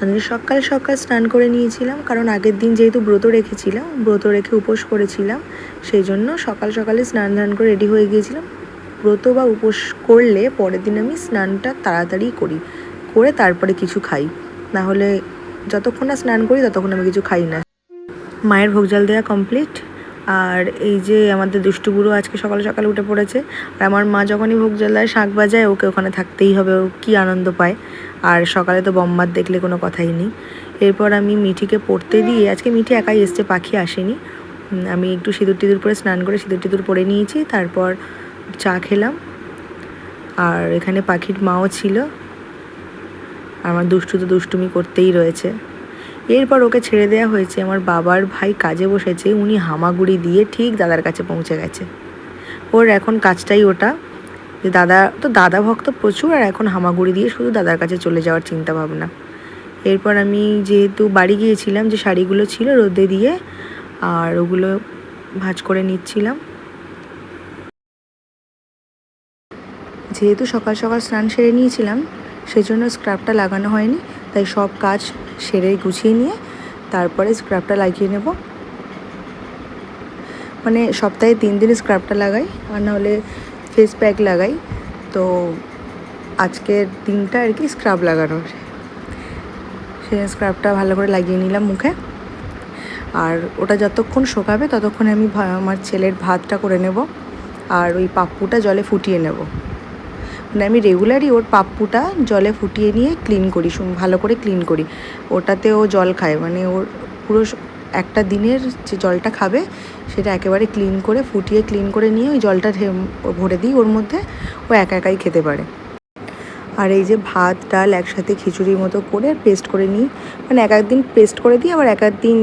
আমি সকাল সকাল স্নান করে নিয়েছিলাম, কারণ আগের দিন যেহেতু ব্রত রেখেছিলাম, ব্রত রেখে উপোস করেছিলাম, সেই জন্য সকাল সকালে স্নান করে রেডি হয়ে গিয়েছিলাম। ব্রত বা উপোস করলে পরের দিন আমি স্নানটা তাড়াতাড়ি করি, করে তারপরে কিছু খাই, না হলে যতক্ষণ না স্নান করি ততক্ষণ আমি কিছু খাই না। মায়ের ভোগ জল দেওয়া কমপ্লিট। আর এই যে আমাদের দুষ্টু বুড়ো আজকে সকালে সকালে উঠে পড়েছে। আর আমার মা যখনই ভোগ জল দেয়, শাঁখ বাজায়, ওকে ওখানে থাকতেই হবে, ও কী আনন্দ পায়। আর সকালে তো বম্মার দেখলে কোনো কথাই নেই। এরপর আমি মিঠিকে পড়তে দিয়ে, আজকে মিঠি একাই এসছে, পাখি আসেনি। আমি একটু সিঁদুর টিঁদুর পরে স্নান করে সিঁদুর টিঁদুর পরে নিয়েছি, তারপর চা খেলাম। আর এখানে পাখির মাও ছিল। আমার দুষ্টু তো দুষ্টুমি করতেই রয়েছে। এরপর ওকে ছেড়ে দেওয়া হয়েছে। আমার বাবার ভাই কাজে বসেছে, উনি হামাগুড়ি দিয়ে ঠিক দাদার কাছে পৌঁছে গেছে। ওর এখন কাজটাই ওটা, যে দাদা ভক্ত প্রচুর, আর এখন হামাগুড়ি দিয়ে শুধু দাদার কাছে চলে যাওয়ার চিন্তা ভাবনা। এরপর আমি যেহেতু বাড়ি গিয়েছিলাম, যে শাড়িগুলো ছিল রোদে দিয়ে, আর ওগুলো ভাঁজ করে নিচ্ছিলাম। যেহেতু সকাল সকাল স্নান সেরে নিয়েছিলাম, সেজন্য স্ক্রাবটা লাগানো হয়নি, তাই সব কাজ সেরে গুছিয়ে নিয়ে তারপরে স্ক্রাবটা লাগিয়ে নেব। মানে সপ্তাহে 3 দিন স্ক্রাবটা লাগাই, আর নাহলে ফেস প্যাক লাগাই। তো আজকের দিনটা আর কি স্ক্রাব লাগানোর, সেই স্ক্রাবটা ভালো করে লাগিয়ে নিলাম মুখে। আর ওটা যতক্ষণ শোকাবে ততক্ষণ আমি আমার ছেলের ভাতটা করে নেব, আর ওই পাপ্পুটা জলে ফুটিয়ে নেব। মানে আমি রেগুলারই ওর পাপ্পুটা জলে ফুটিয়ে নিয়ে ক্লিন করি, ভালো করে ক্লিন করি। ওটাতে ও জল খায়, মানে ওর পুরো একটা দিনের যে জলটা খাবে সেটা একেবারে ক্লিন করে ফুটিয়ে ক্লিন করে নিয়ে ওই জলটা ভরে দিই ওর মধ্যে, ও একা একাই খেতে পারে। আর এই যে ভাত ডাল একসাথে খিচুড়ির মতো করে পেস্ট করে নিই, মানে এক একদিন পেস্ট করে দিই, আবার এক একদিন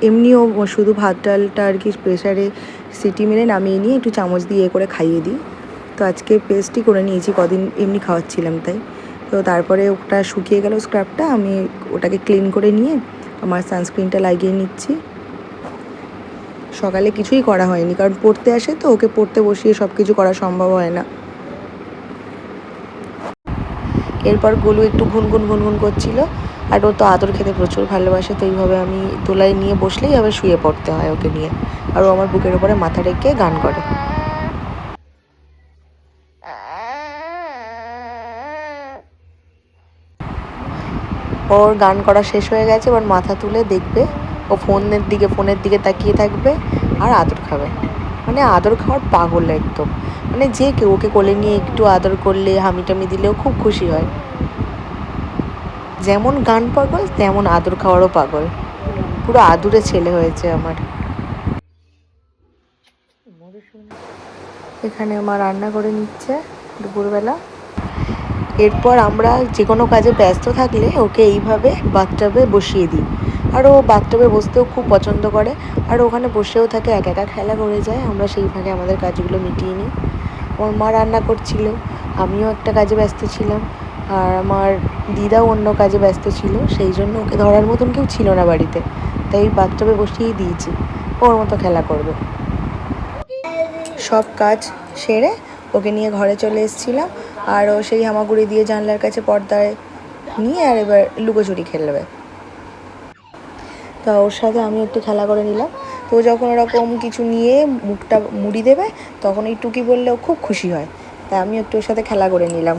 এমনিও শুধু ভাত ডালটা আর কি প্রেশারে সিটি মেরে নামিয়ে নিয়ে একটু চামচ দিয়ে করে খাইয়ে দিই। তো আজকে পেস্টই করে নিয়েছি, কদিন এমনি খাওয়াচ্ছিলাম তাই। তো তারপরে ওটা শুকিয়ে গেল স্ক্রাবটা, আমি ওটাকে ক্লিন করে নিয়ে আমার সানস্ক্রিনটা লাগিয়ে নিচ্ছি। সকালে কিছুই করা হয়নি, কারণ পড়তে আসে তো, ওকে পড়তে বসিয়ে সব কিছু করা সম্ভব হয় না। এরপর গোলু একটু গুনগুন করছিল, আর ও তো আদর খেতে প্রচুর ভালোবাসে, তো এইভাবে আমি তোলায় নিয়ে বসলেই আবার শুয়ে পড়তে হয় ওকে নিয়ে, আর ও আমার বুকের উপরে মাথা রেখে গান করে। ওর গান করা শেষ হয়ে গেছে, এবার মাথা তুলে দেখবে, ও ফোনের দিকে তাকিয়ে থাকবে আর আদর খাবে। মানে আদর খাওয়ার পাগল একদম, মানে যে কেউ ওকে কোলে নিয়ে একটু আদর করলে হামি টামি দিলেও খুব খুশি হয়। যেমন গান পাগল তেমন আদর খাওয়ারও পাগল, পুরো আদুরে ছেলে হয়েছে আমার। এখানে আমার রান্না করে নিচ্ছে দুপুরবেলা। এরপর আমরা যে কোনো কাজে ব্যস্ত থাকলে ওকে এইভাবে বাথটাবে বসিয়ে দিই, আর ও বাথটাবে বসতেও খুব পছন্দ করে, আর ওখানে বসেও থাকে, একা একা খেলা করে যায়। আমরা সেই ফাঁকে আমাদের কাজগুলো মিটিয়ে নিই। ওর মা রান্না করছিল, আমিও একটা কাজে ব্যস্ত ছিলাম, আর আমার দিদাও অন্য কাজে ব্যস্ত ছিল, সেই জন্য ওকে ধরার মতন কেউ ছিল না বাড়িতে, তাই বাথটাবে বসিয়েই দিয়েছি, ওর মতো খেলা করবে। সব কাজ সেরে ওকে নিয়ে ঘরে চলে এসেছিলাম, আর ও সেই হামাগুড়ি দিয়ে জানলার কাছে পর্দায় নিয়ে আর এবার লুকোচুরি খেলবে। তো ওর সাথে আমি একটু খেলা করে নিলাম। তো যখন ওরকম কিছু নিয়ে মুখটা মুড়ি দেবে, তখন এই টুকি বললেও খুব খুশি হয়, তাই আমি একটু ওর সাথে খেলা করে নিলাম।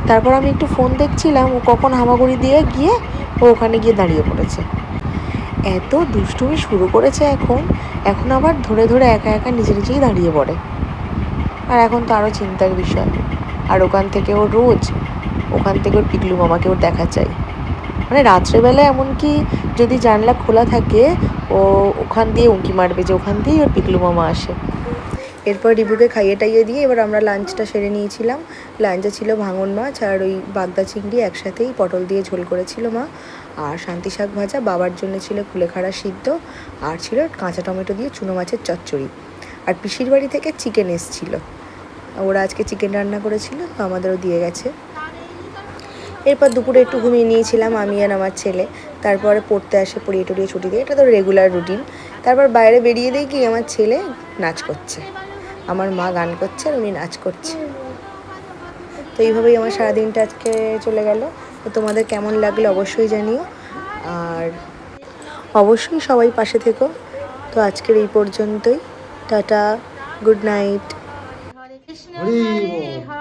তারপর আমি একটু ফোন দেখছিলাম, ও কখন হামাগুড়ি দিয়ে গিয়ে ও ওখানে গিয়ে দাঁড়িয়ে পড়েছে। এত দুষ্টুমি শুরু করেছে এখন আবার ধরে ধরে একা একা নিজেই দাঁড়িয়ে পড়ে। আর এখন তো আরও চিন্তার বিষয়, আর ওখান থেকে ওর পিকলু মামাকে ওর দেখা চাই। মানে রাত্রেবেলা এমনকি যদি জানলা খোলা থাকে, ও ওখান দিয়ে উঁকি মারবে যে ওখান দিয়েই ওর পিকলু মামা আসে। এরপর রিবুকে খাইয়ে টাইয়ে দিয়ে এবার আমরা লাঞ্চটা সেরে নিয়েছিলাম। লাঞ্চে ছিল ভাঙন মাছ আর ওই বাগদা চিংড়ি একসাথেই পটল দিয়ে ঝোল করেছিল মা, আর শান্তি শাক ভাজা, বাবার জন্য ছিল কুলেখাড়া সিদ্ধ, আর ছিল কাঁচা টমেটো দিয়ে চুনো মাছের চচ্চড়ি। আর পিসির বাড়ি থেকে চিকেন এসেছিলো, ওরা আজকে চিকেন রান্না করেছিল, তো আমাদেরও দিয়ে গেছে। এরপর দুপুরে একটু ঘুমিয়ে নিয়েছিলাম আমি আর আমার ছেলে। তারপরে পড়তে আসে, পড়িয়ে টড়িয়ে ছুটি দিয়ে, এটা তো রেগুলার রুটিন। তারপর বাইরে বেরিয়ে দেখি আমার ছেলে নাচ করছে, আমার মা গান করছে আর উনি নাচ করছে। তো এইভাবেই আমার সারাদিনটা আজকে চলে গেল। তো তোমাদের কেমন লাগলো অবশ্যই জানিও, আর অবশ্যই সবাই পাশে থেকো। তো আজকের এই পর্যন্তই, টাটা, গুড নাইট। হরে কৃষ্ণ হরে